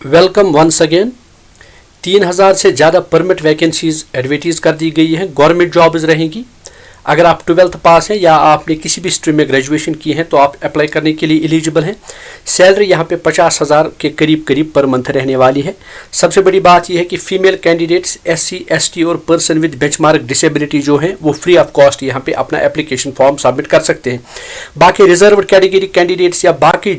Welcome once again. 3000 से ज़्यादा permit vacancies एडवर्टीज़ कर दी गई हैं। गवर्नमेंट जॉब्स रहेंगी। अगर आप 12th पास हैं या आपने किसी भी स्ट्रीम में ग्रेजुएशन की है तो आप अप्लाई करने के लिए एलिजिबल हैं। सैलरी यहाँ पे 50,000 के करीब पर मंथ रहने वाली है। सबसे बड़ी बात यह है कि फीमेल कैंडिडेट्स SC ST और पर्सन विद बेंचमार्क डिसेबिलिटी जो हैं वो फ्री ऑफ कॉस्ट यहाँ पे अपना एप्लीकेशन फॉर्म सबमिट कर सकते हैं। बाकी रिजर्व कैटेगरी कैंडिडेट्स या बाकी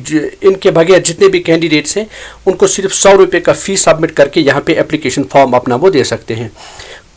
इनके बगैर जितने भी कैंडिडेट्स हैं उनको सिर्फ 100 रुपये का फीस सबमिट करके यहाँ पे एप्लीकेशन फॉर्म अपना वो दे सकते हैं।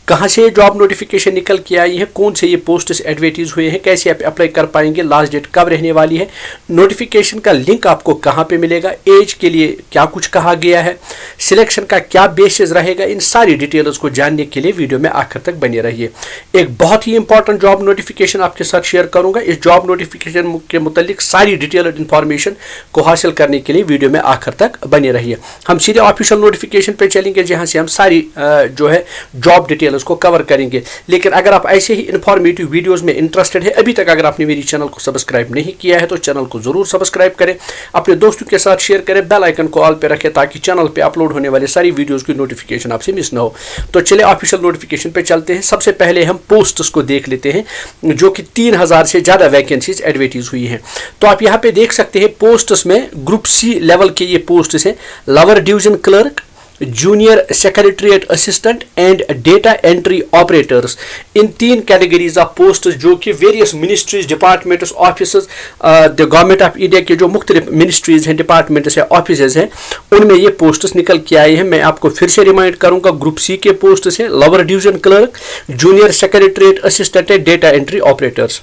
कहाँ से जॉब नोटिफिकेशन निकल के आई है, कौन से ये पोस्ट्स एडवर्टीज हुए हैं, कैसे आप अप्लाई कर पाएंगे, लास्ट डेट कब रहने वाली है, नोटिफिकेशन का लिंक आपको कहाँ पे मिलेगा, एज के लिए क्या कुछ कहा गया है, सिलेक्शन का क्या बेसिस रहेगा, इन सारी डिटेल्स को जानने के लिए वीडियो में आखिर तक बने रहिए। एक बहुत ही इंपॉर्टेंट जॉब नोटिफिकेशन आपके साथ शेयर करूंगा। इस जॉब नोटिफिकेशन के मुतालिक सारी डिटेल्ड इन्फॉर्मेशन को हासिल करने के लिए वीडियो में आखिर तक बने रहिए। हम सीधे ऑफिशियल नोटिफिकेशन पे चलेंगे जहाँ से हम सारी जो है जॉब डिटेल उसको कवर करेंगे। लेकिन अगर आप ऐसे ही इंफॉर्मेटिव वीडियोस में इंटरेस्टेड है, अभी तक अगर आपने मेरी चैनल को सब्सक्राइब नहीं किया है तो चैनल को जरूर सब्सक्राइब करें, अपने दोस्तों के साथ शेयर करें, बेल आइकन को ऑल पे रखें ताकि चैनल पे अपलोड होने वाले सारी वीडियोस की नोटिफिकेशन आपसे मिस ना हो। तो चलिए ऑफिशियल नोटिफिकेशन पे चलते हैं। सबसे पहले हम पोस्ट्स को देख लेते हैं जो कि 3000 से ज़्यादा वैकेंसीज एडवर्टीज हुई हैं। तो आप यहाँ पे देख सकते हैं पोस्ट्स में ग्रुप C लेवल के ये पोस्ट्स हैं। Lower division clerk, junior secretariat assistant and data entry operators, in 3 categories of post जो कि various ministries, departments, offices, the government of India के जो मुख्तलिफ मिनिस्ट्रीज हैं, डिपार्टमेंट्स हैं, ऑफिसेज हैं, उनमें ये पोस्ट्स निकल के आए हैं। मैं आपको फिर से रिमाइंड करूंगा, ग्रुप C के पोस्ट्स हैं lower division clerk, junior secretariat assistant and data entry operators.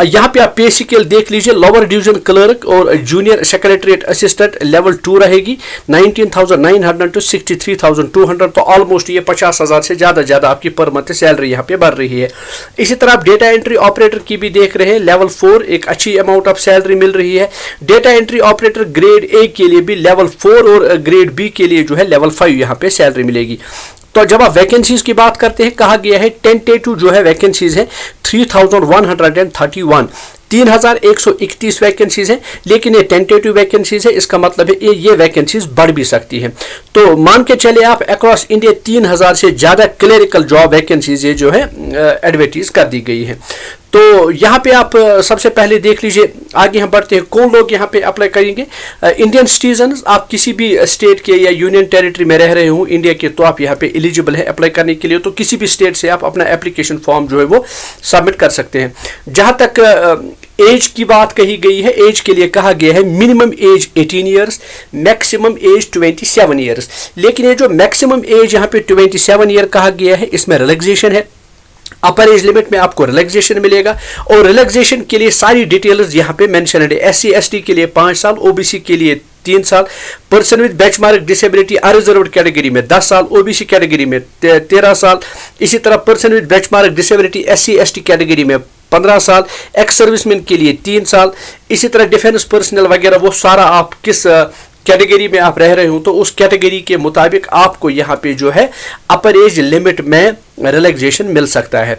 यहाँ पे आप पे स्केल देख लीजिए, लोअर डिवीजन क्लर्क और जूनियर सेक्रेटरीट असिस्टेंट लेवल 2 रहेगी 19,900 to 63,200। तो ऑलमोस्ट ये 50,000 से ज़्यादा आपकी पर मंथ सैलरी यहाँ पे बढ़ रही है। इसी तरह आप डेटा एंट्री ऑपरेटर की भी देख रहे हैं, लेवल 4 एक अच्छी अमाउंट ऑफ सैलरी मिल रही है। Data entry operator grade A के लिए भी लेवल 4 और ग्रेड B के लिए जो है लेवल 5 यहाँ पे सैलरी मिलेगी। तो जब आप वैकेंसीज की बात करते हैं, कहा गया है टेंटेटिव जो है वैकेंसीज है 3131, 3131 वैकेंसीज हैं, लेकिन ये टेंटेटिव वैकेंसीज है। इसका मतलब है ये वैकेंसीज बढ़ भी सकती हैं। तो मान के चले आप अक्रॉस इंडिया 3000 से ज़्यादा क्लरिकल जॉब वैकेंसीज ये जो है एडवर्टीज कर दी गई है। तो यहाँ पे आप सबसे पहले देख लीजिए, आगे हम बढ़ते हैं, कौन लोग यहाँ पे अप्लाई करेंगे। इंडियन सिटीजन, आप किसी भी स्टेट के या यूनियन टेरिटरी में रह रहे हो इंडिया के तो आप यहाँ पे एलिजिबल है अप्लाई करने के लिए। तो किसी भी स्टेट से आप अपना एप्लीकेशन फॉर्म जो है वो सबमिट कर सकते हैं। जहाँ तक एज की बात कही गई है, एज के लिए कहा गया है minimum age 18 years, maximum age 27 years. लेकिन ये जो मैक्सिमम एज यहाँ पे 27 ईयर कहा गया है, इसमें रिलैक्सेशन है। अपर एज लिमिट में आपको रिलैक्सेशन मिलेगा और रिलैक्सेशन के लिए सारी डिटेल्स यहाँ पे मेंशन है। SC ST के लिए 5 साल, OBC के लिए 3 साल, person with benchmark disability unreserved category में 10 साल, OBC कैटेगरी में 13 साल, इसी तरह person with benchmark disability SC ST category में 15 साल, एक्स सर्विसमैन के लिए 3 साल, इसी तरह डिफेंस पर्सनल वगैरह वो सारा आप किस कैटेगरी में आप रह रहे हो तो उस कैटेगरी के मुताबिक आपको यहाँ पे जो है अपर एज लिमिट में रिलैक्सेशन मिल सकता है।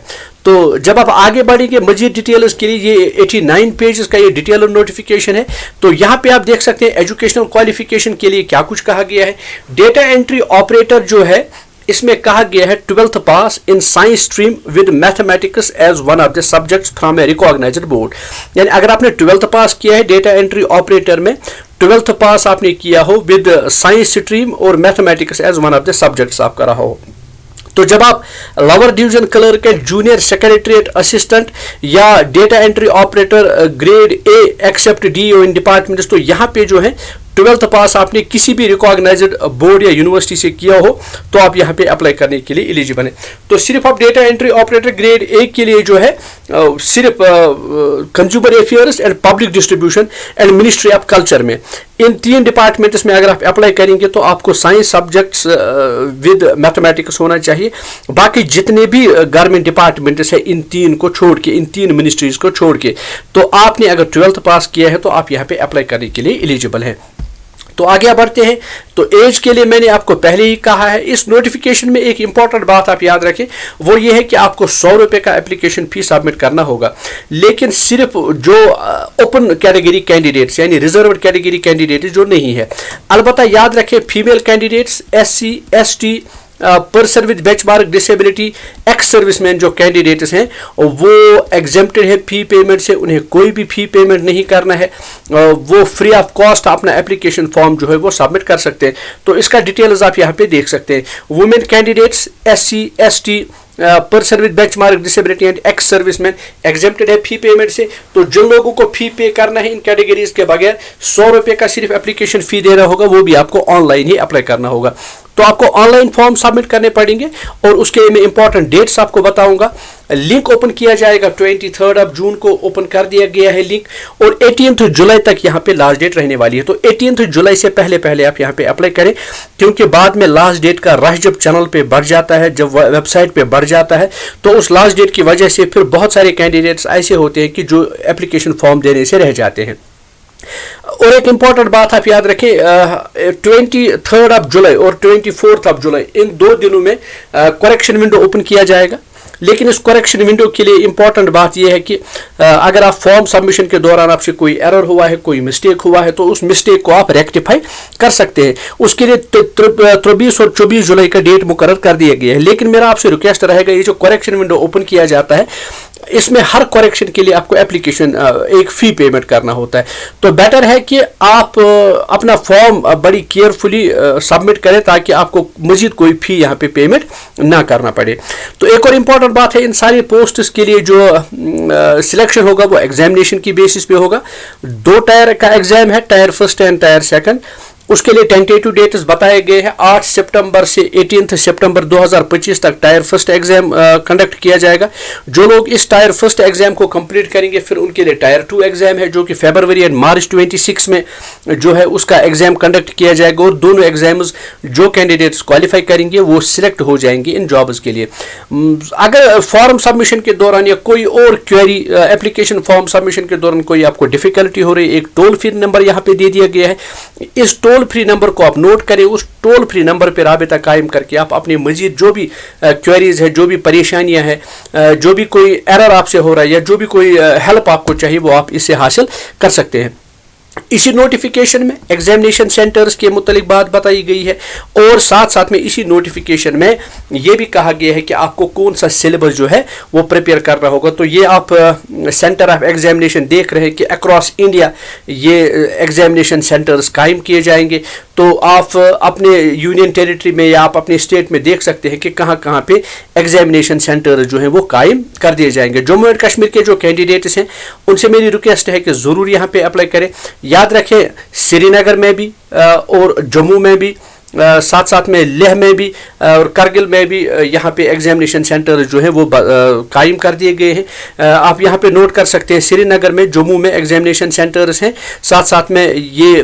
तो जब आप आगे बढ़ेंगे मजीद डिटेल्स के लिए, ये 89 पेजेस का ये डिटेल नोटिफिकेशन है। तो यहाँ पे आप देख सकते हैं एजुकेशनल क्वालिफिकेशन के लिए क्या कुछ कहा गया है। डेटा एंट्री ऑपरेटर जो है इसमें कहा गया है 12th pass in science stream with mathematics as one of the subjects from a recognised board. यानी अगर आपने 12th पास किया है डेटा एंट्री ऑपरेटर में, 12th पास आपने किया हो विद साइंस स्ट्रीम और mathematics as one of the subjects आपका रहा हो। तो जब आप lower division clerk, junior secretariat assistant या data entry operator grade A except DO in departments, तो यहाँ पे जो है 12th पास आपने किसी भी रिकॉग्नाइज्ड बोर्ड या यूनिवर्सिटी से किया हो तो आप यहाँ पे अप्लाई करने के लिए एलिजिबल हैं। तो सिर्फ आप data entry operator grade A के लिए जो है सिर्फ consumer affairs and public distribution and ministry of culture में, इन 3 डिपार्टमेंट्स में अगर आप अप्लाई करेंगे तो आपको साइंस सब्जेक्ट्स विद मैथमेटिक्स होना चाहिए। बाकी जितने भी गवर्नमेंट डिपार्टमेंट्स है इन 3 को छोड़ के, इन 3 मिनिस्ट्रीज को छोड़ के, तो आपने अगर 12th पास किया है तो आप यहाँ पे अप्लाई करने के लिए एलिजिबल हैं। तो आगे बढ़ते हैं। तो एज के लिए मैंने आपको पहले ही कहा है। इस नोटिफिकेशन में एक इंपॉर्टेंट बात आप याद रखें, वो ये है कि आपको 100 रुपये का एप्लीकेशन फी सबमिट करना होगा, लेकिन सिर्फ जो ओपन कैटेगरी कैंडिडेट्स यानी रिजर्व्ड कैटेगरी कैंडिडेट्स जो नहीं है। अलबत्ता याद रखें female candidates, SC ST, person with benchmark disability, ex serviceman जो कैंडिडेट्स हैं वो एग्जेम्प्टेड है फी पेमेंट से, उन्हें कोई भी फी पेमेंट नहीं करना है, वो फ्री ऑफ कॉस्ट अपना एप्लीकेशन फॉर्म जो है वो सबमिट कर सकते हैं। तो इसका डिटेल्स आप यहाँ पे देख सकते हैं। Women candidates, SC ST, person with benchmark disability and ex serviceman exempted है फी पेमेंट से। तो जिन लोगों को फी पे करना है इन कैटेगरीज के बगैर 100 रुपये का सिर्फ एप्लीकेशन फी देना होगा, वो भी आपको ऑनलाइन ही अप्लाई करना होगा। तो आपको ऑनलाइन फॉर्म सबमिट करने पड़ेंगे और उसके मैं इंपॉर्टेंट डेट्स आपको बताऊंगा। लिंक ओपन किया जाएगा 23 जून को ओपन कर दिया गया है लिंक, और 18 जुलाई तक यहाँ पे लास्ट डेट रहने वाली है। तो 18 जुलाई से पहले पहले आप यहाँ पे अप्लाई करें, क्योंकि बाद में लास्ट डेट का रश जब चैनल पे बढ़ जाता है, जब वेबसाइट पे बढ़ जाता है, तो उस लास्ट डेट की वजह से फिर बहुत सारे कैंडिडेट्स ऐसे होते हैं कि जो एप्लीकेशन फॉर्म देने से रह जाते हैं। और एक इंपॉर्टेंट बात आप याद रखें, 23 जुलाई और 24 जुलाई इन 2 दिनों में करेक्शन विंडो ओपन किया जाएगा। लेकिन इस करेक्शन विंडो के लिए इंपॉर्टेंट बात यह है कि अगर आप फॉर्म सबमिशन के दौरान आपसे कोई एरर हुआ है, कोई मिस्टेक हुआ है, तो उस मिस्टेक को आप रेक्टिफाई कर सकते हैं। उसके लिए 23 और 24 जुलाई का डेट मुकर्रर कर दिया गया है। लेकिन मेरा आपसे रिक्वेस्ट रहेगा, ये जो करेक्शन विंडो ओपन किया जाता है इसमें हर करेक्शन के लिए आपको एप्लीकेशन एक फ़ी पेमेंट करना होता है। तो बेटर है कि आप अपना फॉर्म बड़ी केयरफुली सबमिट करें ताकि आपको मज़ीद कोई फ़ी यहाँ पे पेमेंट ना करना पड़े। तो एक और इम्पॉर्टेंट बात है, इन सारी पोस्ट्स के लिए जो सिलेक्शन होगा वो एग्जामिनेशन की बेसिस पे होगा। 2 टायर का एग्जाम है, tyre first and tyre second. उसके लिए टेंटेटिव डेट्स बताए गए हैं 8 सितंबर से 18 सितंबर 2025 तक टायर फर्स्ट एग्जाम कंडक्ट किया जाएगा। जो लोग इस टायर फर्स्ट एग्जाम को कंप्लीट करेंगे फिर उनके लिए टायर 2 एग्जाम है, जो कि फरवरी एंड मार्च 26 में जो है उसका एग्जाम कंडक्ट किया जाएगा। और दोनों एग्जाम्स जो कैंडिडेट्स क्वालिफाई करेंगे वो सिलेक्ट हो जाएंगे इन जॉब्स के लिए। अगर फॉर्म सबमिशन के दौरान या कोई और क्वेरी एप्लीकेशन फॉर्म सबमिशन के दौरान कोई आपको डिफिकल्टी हो रही है, एक टोल फ्री नंबर यहाँ पे दे दिया गया है। इस टोल फ्री नंबर को आप नोट करें, उस टोल फ्री नंबर पर राबिता कायम करके आप अपनी मजीद जो भी क्वेरीज है, जो भी परेशानियां हैं, जो भी कोई एरर आपसे हो रहा है या जो भी कोई हेल्प आपको चाहिए वो आप इससे हासिल कर सकते हैं। इसी नोटिफिकेशन में एग्जामिनेशन सेंटर्स के मुतालिक बात बताई गई है और साथ साथ में इसी नोटिफिकेशन में ये भी कहा गया है कि आपको कौन सा सिलेबस जो है वो प्रिपेयर करना होगा। तो ये आप सेंटर ऑफ एग्जामिनेशन देख रहे हैं कि अक्रॉस इंडिया ये एग्जामिनेशन सेंटर्स कायम किए जाएंगे। तो आप अपने यूनियन टेरिटरी में या आप अपने स्टेट में देख सकते हैं कि कहाँ कहाँ पे एग्जामिनेशन सेंटर जो हैं वो कायम कर दिए जाएंगे। जम्मू एंड कश्मीर के जो कैंडिडेट्स हैं उनसे मेरी रिक्वेस्ट है कि ज़रूर यहाँ पे अप्लाई करें। याद रखें श्रीनगर में भी और जम्मू में भी, साथ साथ में लेह में भी और करगिल में भी यहाँ पे एग्जामिनेशन सेंटर जो है वो कायम कर दिए गए हैं। आप यहाँ पे नोट कर सकते हैं श्रीनगर में, जम्मू में एग्जामिनेशन सेंटर्स हैं। साथ साथ में ये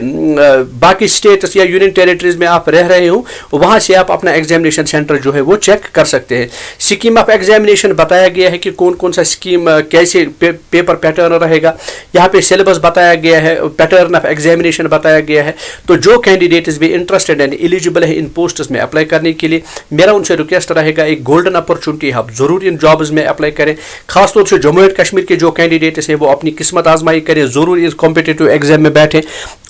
बाकी स्टेट्स या यूनियन टेरिटरीज में आप रह रहे हो वहाँ से आप अपना एग्जामिनेशन सेंटर जो है वो चेक कर सकते हैं। स्कीम ऑफ एग्जामिनेशन बताया गया है कि कौन कौन सा स्कीम कैसे पेपर पैटर्न रहेगा। यहाँ पे सिलेबस बताया गया है, पैटर्न ऑफ एग्जामिनेशन बताया गया है। तो जो कैंडिडेट्स भी इंटरेस्टेड एंड एलिजिबल है इन पोस्ट्स में अप्लाई करने के लिए, मेरा उनसे रिक्वेस्ट रहेगा एक गोल्डन अपॉर्चुनिटी आप जरूर इन जॉब्स में अप्लाई करें। खासतौर से जम्मू एंड कश्मीर के जो कैंडिडेट्स हैं वो अपनी किस्मत आजमाई करें, ज़रूर इस कॉम्पिटिटिव एग्जाम में बैठें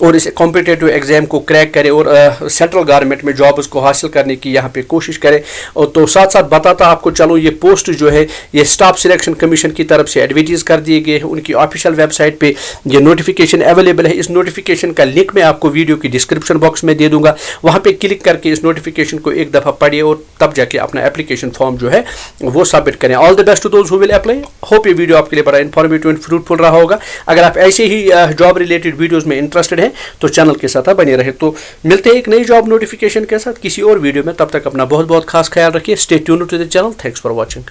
और इस कॉम्पिटिटिव एग्जाम को क्रैक करें और सेंट्रल गवर्नमेंट में जॉब्स को हासिल करने की यहाँ पे कोशिश करें। और तो साथ साथ बताता आपको चलो, ये पोस्ट जो है ये स्टाफ सिलेक्शन कमीशन की तरफ से एडवर्टाइज कर दिए गए हैं। उनकी ऑफिशियल वेबसाइट पे ये नोटिफिकेशन अवेलेबल है। इस नोटिफिकेशन का लिंक मैं आपको वीडियो की डिस्क्रिप्शन बॉक्स में दे दूंगा, वहाँ पे क्लिक करके इस नोटिफिकेशन को एक दफ़ा पढ़िए और तब जाके अपना एप्लीकेशन फॉर्म जो है वो सबमिट करें। All the best to those who will apply. Hope ये वीडियो आपके लिए बड़ा इन्फॉर्मेटिव एंड फ्रूटफुल रहा होगा। अगर आप ऐसे ही जॉब रिलेटेड वीडियोस में इंटरेस्टेड हैं तो चैनल के साथ बने रहे। तो मिलते हैं एक नई जॉब नोटिफिकेशन के साथ किसी और वीडियो में, तब तक अपना बहुत बहुत खास ख्याल रखिए। Stay tuned to the channel. Thanks for watching.